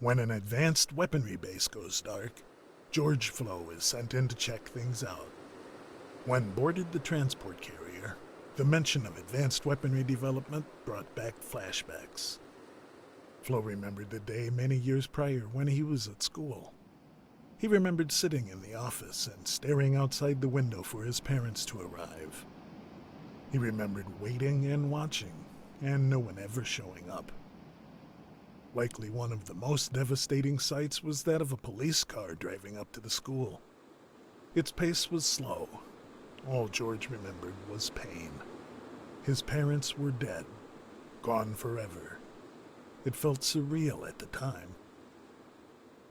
When an advanced weaponry base goes dark, George Flo is sent in to check things out. When boarded the transport carrier, the mention of advanced weaponry development brought back flashbacks. Flo remembered the day many years prior when he was at school. He remembered sitting in the office and staring outside the window for his parents to arrive. He remembered waiting and watching, and no one ever showing up. Likely one of the most devastating sights was that of a police car driving up to the school. Its pace was slow. All George remembered was pain. His parents were dead, gone forever. It felt surreal at the time.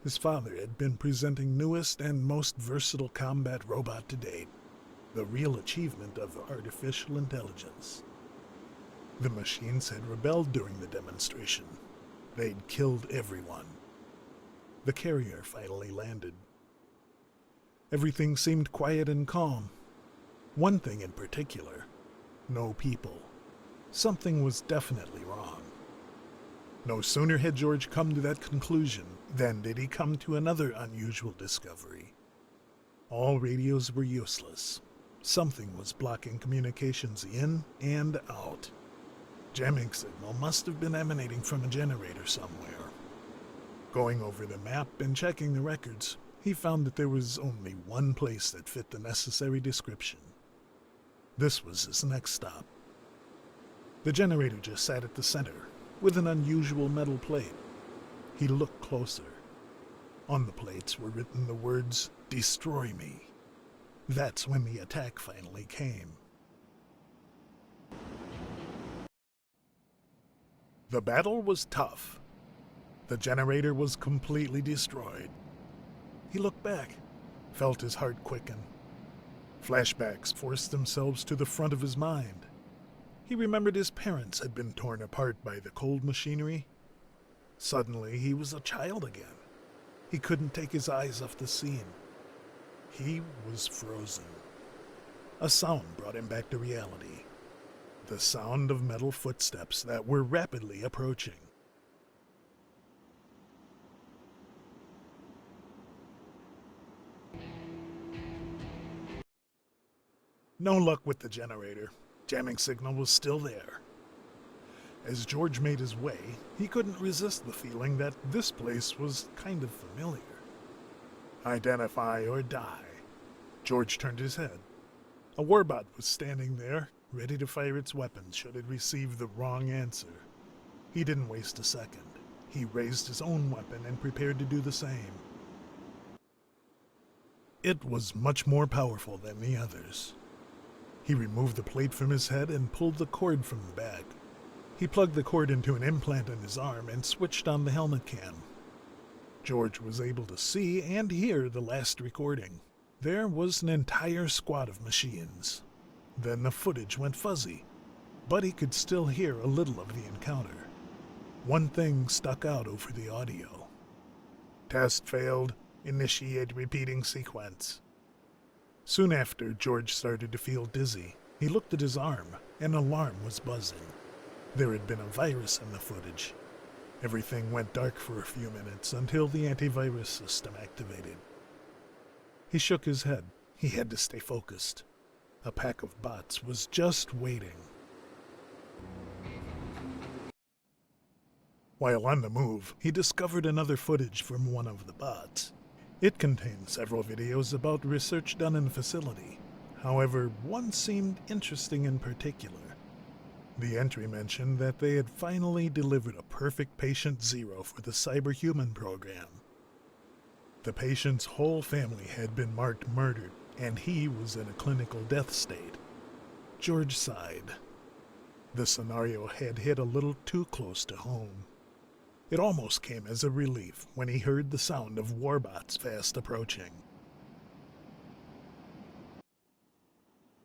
His father had been presenting newest and most versatile combat robot to date, the real achievement of artificial intelligence. The machines had rebelled during the demonstration. They'd killed everyone. The carrier finally landed. Everything seemed quiet and calm. One thing in particular, no people. Something was definitely wrong. No sooner had George come to that conclusion than did he come to another unusual discovery. All radios were useless. Something was blocking communications in and out. Jamming signal must have been emanating from a generator somewhere. Going over the map and checking the records, he found that there was only one place that fit the necessary description. This was his next stop. The generator just sat at the center, with an unusual metal plate. He looked closer. On the plates were written the words, "Destroy me." That's when the attack finally came. The battle was tough. The generator was completely destroyed. He looked back, felt his heart quicken. Flashbacks forced themselves to the front of his mind. He remembered his parents had been torn apart by the cold machinery. Suddenly, he was a child again. He couldn't take his eyes off the scene. He was frozen. A sound brought him back to reality. The sound of metal footsteps that were rapidly approaching. No luck with the generator. Jamming signal was still there. As George made his way, he couldn't resist the feeling that this place was kind of familiar. Identify or die. George turned his head. A warbot was standing there, ready to fire its weapons should it receive the wrong answer. He didn't waste a second. He raised his own weapon and prepared to do the same. It was much more powerful than the others. He removed the plate from his head and pulled the cord from the bag. He plugged the cord into an implant in his arm and switched on the helmet cam. George was able to see and hear the last recording. There was an entire squad of machines. Then the footage went fuzzy, but he could still hear a little of the encounter. One thing stuck out over the audio. Test failed. Initiate repeating sequence. Soon after, George started to feel dizzy. He looked at his arm. An alarm was buzzing. There had been a virus in the footage. Everything went dark for a few minutes until the antivirus system activated. He shook his head. He had to stay focused. A pack of bots was just waiting. While on the move, he discovered another footage from one of the bots. It contained several videos about research done in the facility. However, one seemed interesting in particular. The entry mentioned that they had finally delivered a perfect patient zero for the cyberhuman program. The patient's whole family had been marked murdered, and he was in a clinical death state. George sighed. The scenario had hit a little too close to home. It almost came as a relief when he heard the sound of warbots fast approaching.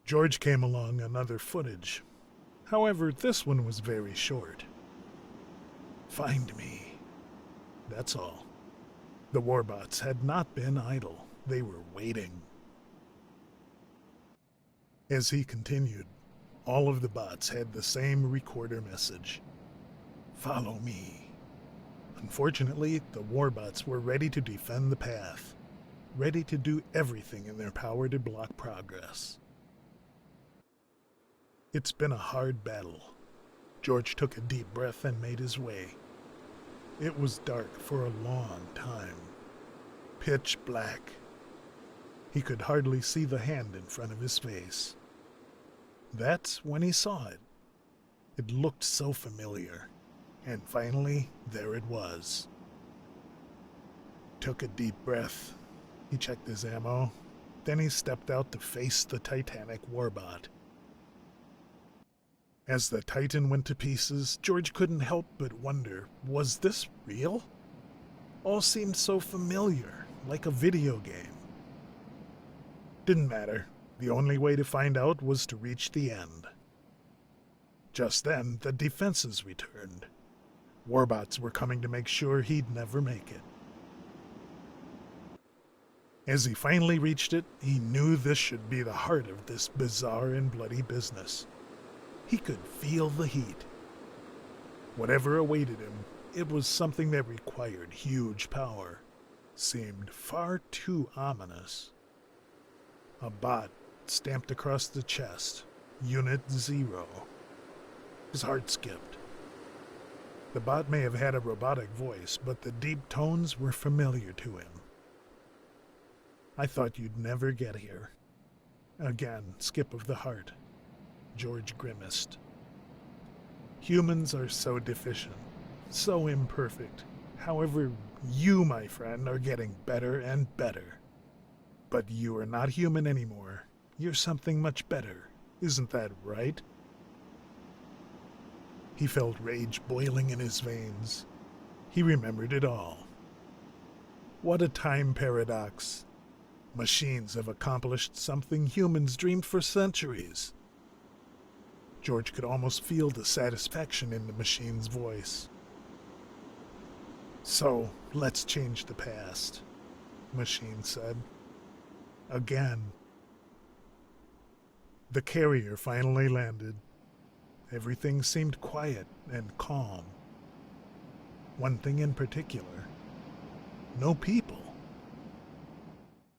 George came along another footage. However, this one was very short. Find me. That's all. The warbots had not been idle. They were waiting. As he continued, all of the bots had the same recorder message. Follow me. Unfortunately, the warbots were ready to defend the path, ready to do everything in their power to block progress. It's been a hard battle. George took a deep breath and made his way. It was dark for a long time. Pitch black. He could hardly see the hand in front of his face. That's when he saw it. It looked so familiar. And finally, there it was. Took a deep breath. He checked his ammo. Then he stepped out to face the Titanic warbot. As the Titan went to pieces, George couldn't help but wonder, was this real? All seemed so familiar, like a video game. Didn't matter. The only way to find out was to reach the end. Just then, the defenses returned. Warbots were coming to make sure he'd never make it. As he finally reached it, he knew this should be the heart of this bizarre and bloody business. He could feel the heat. Whatever awaited him, it was something that required huge power. Seemed far too ominous. A bot stamped across the chest. Unit 0. His heart skipped. The bot may have had a robotic voice, but the deep tones were familiar to him. I thought you'd never get here. Again, skip of the heart. George grimaced. Humans are so deficient, so imperfect. However, you, my friend, are getting better and better. But you are not human anymore. You're something much better. Isn't that right? He felt rage boiling in his veins. He remembered it all. What a time paradox. Machines have accomplished something humans dreamed for centuries. George could almost feel the satisfaction in the machine's voice. So, let's change the past, Machine said. Again. The carrier finally landed. Everything seemed quiet and calm. One thing in particular. No people.